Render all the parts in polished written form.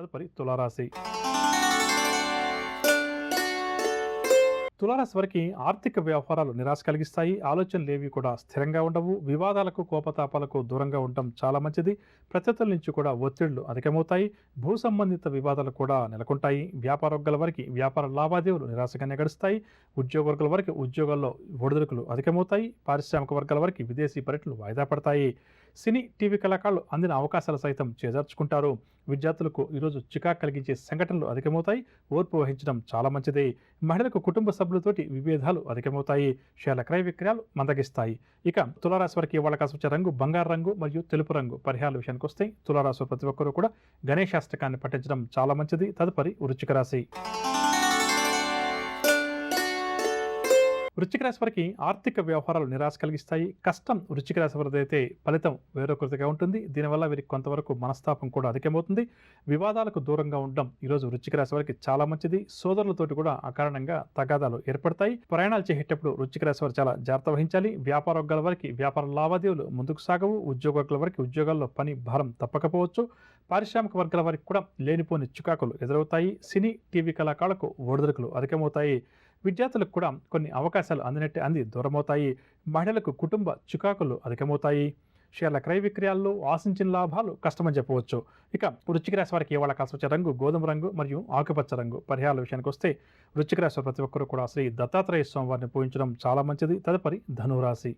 తదుపరి తులారాశి. తులారాశి వారికి ఆర్థిక వ్యవహారాలు నిరాశ కలిగిస్తాయి. ఆలోచనలేవి కూడా స్థిరంగా ఉండవు. వివాదాలకు, కోపతాపాలకు దూరంగా ఉండటం చాలా మంచిది. ప్రత్యర్థుల నుంచి కూడా ఒత్తిళ్లు అధికమవుతాయి. భూ సంబంధిత వివాదాలు కూడా నెలకొంటాయి. వ్యాపార వర్గాల వారికి వ్యాపార లావాదేవీలు నిరాశగానే గడుస్తాయి. ఉద్యోగ వర్గాల వారికి ఉద్యోగాల్లో ఒడిదుడుకులు అధికమవుతాయి. పారిశ్రామిక వర్గాల వారికి విదేశీ పర్యటనలు వాయిదా పడతాయి. సినీ, టీవీ కళాకారులు అందిన అవకాశాలు సైతం చేజార్చుకుంటారు. విద్యార్థులకు ఈరోజు చికాకు కలిగించే సంఘటనలు అధికమవుతాయి. ఓర్పు వహించడం చాలా మంచిది. మహిళలకు కుటుంబ సభ్యులతోటి విభేదాలు అధికమవుతాయి. షేర్ల క్రయ విక్రయాలు మందగిస్తాయి. ఇక తులారాశి వారికి ఇవాళ కాసొచ్చే రంగు బంగారు రంగు మరియు తెలుపు రంగు. పరిహారాల విషయానికి వస్తే తులారాశి ప్రతి ఒక్కరూ కూడా గణేశాష్టకాన్ని పఠించడం చాలా మంచిది. తదుపరి వృశ్చిక రాశి. వృశ్చిక రాశి వారికి ఆర్థిక వ్యవహారాలు నిరాశ కలిగిస్తాయి. కష్టం వృశ్చిక రాశి వారిదైతే ఫలితం వేరొకరిదిగా ఉంటుంది. దీనివల్ల వీరికి కొంతవరకు మనస్తాపం కూడా అధికమవుతుంది. వివాదాలకు దూరంగా ఉండడం ఈరోజు వృశ్చిక రాశి వారికి చాలా మంచిది. సోదరులతోటి కూడా అకారణంగా తగాదాలు ఏర్పడతాయి. ప్రయాణాలు చేసేటప్పుడు వృశ్చిక రాశి వారు చాలా జాగ్రత్త వహించాలి. వ్యాపార వర్గాల వారికి వ్యాపార లావాదేవీలు ముందుకు సాగవు. ఉద్యోగ వర్గాల వారికి ఉద్యోగాల్లో పని భారం తప్పకపోవచ్చు. పారిశ్రామిక వర్గాల వారికి కూడా లేనిపోని చికాకులు ఎదురవుతాయి. సినీ, టీవీ కళాకారులకు ఒడిదుడుకులు అధికమవుతాయి. విద్యార్థులకు కూడా కొన్ని అవకాశాలు అందినట్టే అంది దూరమవుతాయి. మహిళలకు కుటుంబ చికాకులు అధికమవుతాయి. షేర్ల క్రయ విక్రయాల్లో ఆశించిన లాభాలు కష్టమని చెప్పవచ్చు. ఇక వృశ్చిక రాశి వారికి ఇవాళ కాసొచ్చే రంగు గోధుమ రంగు మరియు ఆకుపచ్చ రంగు. పరిహారాల విషయానికి వస్తే వృశ్చిక రాశి ప్రతి ఒక్కరూ కూడా శ్రీ దత్తాత్రేయ స్వామి వారిని పూజించడం చాలా మంచిది. తదుపరి ధనురాశి.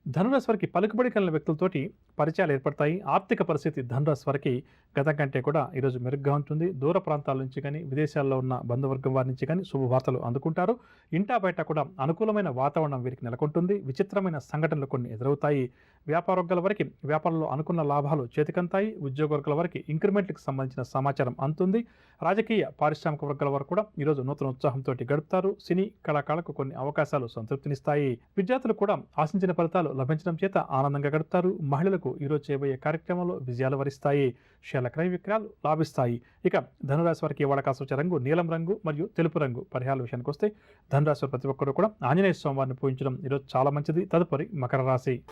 ధనురాశి వారికి పలుకుబడి కలిగిన వ్యక్తులతోటి పరిచయాలు ఏర్పడతాయి. ఆర్థిక పరిస్థితి ధనురాశి వారికి గతం కంటే కూడా ఈరోజు మెరుగ్గా ఉంటుంది. దూర ప్రాంతాల నుంచి కానీ, విదేశాల్లో ఉన్న బంధువర్గం వారి నుంచి కానీ శుభవార్తలు అందుకుంటారు. ఇంటా బయట కూడా అనుకూలమైన వాతావరణం వీరికి నెలకొంటుంది. విచిత్రమైన సంఘటనలు కొన్ని ఎదురవుతాయి. వ్యాపార వర్గాల వారికి వ్యాపారంలో అనుకున్న లాభాలు చేతికంతాయి. ఉద్యోగ వర్గాల వారికి ఇంక్రిమెంట్లకు సంబంధించిన సమాచారం అందుతుంది. రాజకీయ, పారిశ్రామిక వర్గాల వారు కూడా ఈరోజు నూతన ఉత్సాహంతో గడుపుతారు. సినీ కళాకారులకు కొన్ని అవకాశాలు సంతృప్తినిస్తాయి. విద్యార్థులు కూడా ఆశించిన ఫలితాలు లభించడం చేత ఆనందంగా గడుపుతారు. మహిళలకు ఈరోజు చేయబోయే కార్యక్రమంలో విజయాలు వరిస్తాయి. షేర్ల క్రయ విక్రయాలు లాభిస్తాయి. ఇక ధనురాశి వారికి ఇవాళ కాసొచ్చే రంగు నీలం రంగు మరియు తెలుపు రంగు. పరిహారాల విషయానికి వస్తే ధనురాశి వారు ప్రతి ఒక్కరు కూడా ఆంజనేయ స్వామి వారిని పూజించడం ఈరోజు చాలా మంచిది. తదుపరి మకర రాశి.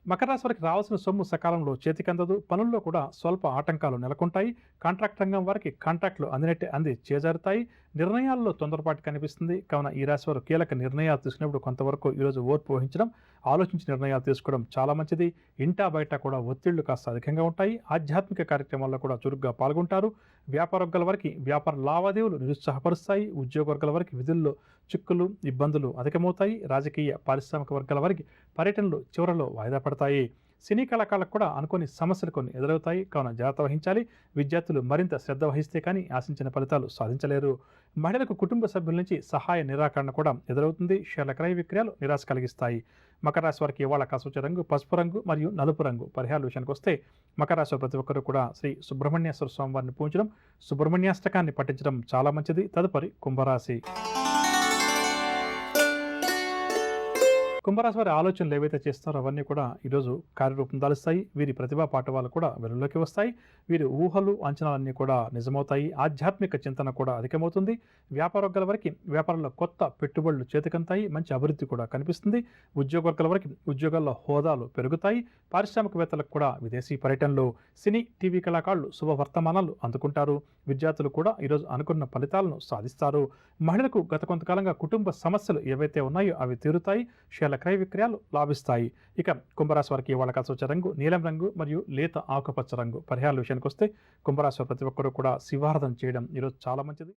మకర రాశి వారికి రావాల్సిన సొమ్ము సకాలంలో చేతికందదు. పనుల్లో కూడా స్వల్ప ఆటంకాలు నెలకొంటాయి. కాంట్రాక్ట్ రంగం వారికి కాంట్రాక్టులు అందినట్టే అంది చేజారుతాయి. నిర్ణయాల్లో తొందరపాటు కనిపిస్తుంది. కావున ఈ రాశి వారు కీలక నిర్ణయాలు తీసుకున్నప్పుడు కొంతవరకు ఈరోజు ఓర్పు వహించడం, ఆలోచించి నిర్ణయాలు తీసుకోవడం చాలా మంచిది. ఇంటా బయట కూడా ఒత్తిళ్లు కాస్త అధికంగా ఉంటాయి. ఆధ్యాత్మిక కార్యక్రమాల్లో కూడా చురుగ్గా పాల్గొంటారు. వ్యాపార వర్గాల వారికి వ్యాపార లావాదేవీలు నిరుత్సాహపరుస్తాయి. ఉద్యోగ వర్గాల వారికి విధుల్లో చిక్కులు, ఇబ్బందులు అధికమవుతాయి. రాజకీయ, పారిశ్రామిక వర్గాల వారికి పర్యటనలు చివరలో వాయిదా పడతాయి. సినీ కళాకారులకు కూడా అనుకోని సమస్యలు కొన్ని ఎదురవుతాయి. కావున జాగ్రత్త వహించాలి. విద్యార్థులు మరింత శ్రద్ధ వహిస్తే కానీ ఆశించిన ఫలితాలు సాధించలేరు. మహిళలకు కుటుంబ సభ్యుల నుంచి సహాయ నిరాకరణ కూడా ఎదురవుతుంది. షేర్ల క్రయ విక్రయాలు నిరాశ కలిగిస్తాయి. మకర రాశి వారికి ఇవాళ కాసొచ్చే రంగు పసుపు రంగు మరియు నలుపు రంగు. పరిహారాల విషయానికి వస్తే మకర రాశి ప్రతి ఒక్కరూ కూడా శ్రీ సుబ్రహ్మణ్యేశ్వర స్వామి వారిని పూజించడం, సుబ్రహ్మణ్యాష్టకాన్ని పఠించడం చాలా మంచిది. తదుపరి కుంభరాశి. కుంభరాశి వారి ఆలోచనలు ఏవైతే చేస్తారో అవన్నీ కూడా ఈరోజు కార్యరూపం దాలుస్తాయి. వీరి ప్రతిభా పాఠవాలు కూడా వెలుగులోకి వస్తాయి. వీరి ఊహలు, అంచనాలన్నీ కూడా నిజమవుతాయి. ఆధ్యాత్మిక చింతన కూడా అధికమవుతుంది. వ్యాపార వర్గాల వారికి వ్యాపారంలో కొత్త పెట్టుబడులు చేతికంతాయి. మంచి అభివృద్ధి కూడా కనిపిస్తుంది. ఉద్యోగ వర్గాల వారికి ఉద్యోగాల్లో హోదాలు పెరుగుతాయి. పారిశ్రామికవేత్తలకు కూడా విదేశీ పర్యటనలు. సినీ, టీవీ కళాకారులు శుభవర్తమానాలు అందుకుంటారు. విద్యార్థులు కూడా ఈరోజు అనుకున్న ఫలితాలను సాధిస్తారు. మహిళలకు గత కొంతకాలంగా కుటుంబ సమస్యలు ఏవైతే ఉన్నాయో అవి తీరుతాయి. షేర్ల క్రయ విక్రయాలు లాభిస్తాయి. ఇక కుంభరాశి వారికి ఇవాళ కాసొచ్చే రంగు నీలం రంగు మరియు లేత ఆకుపచ్చ రంగు. పరిహారాల విషయానికి వస్తే కుంభరాశి ప్రతి ఒక్కరూ కూడా శివారాధన చేయడం ఈరోజు చాలా మంచిది.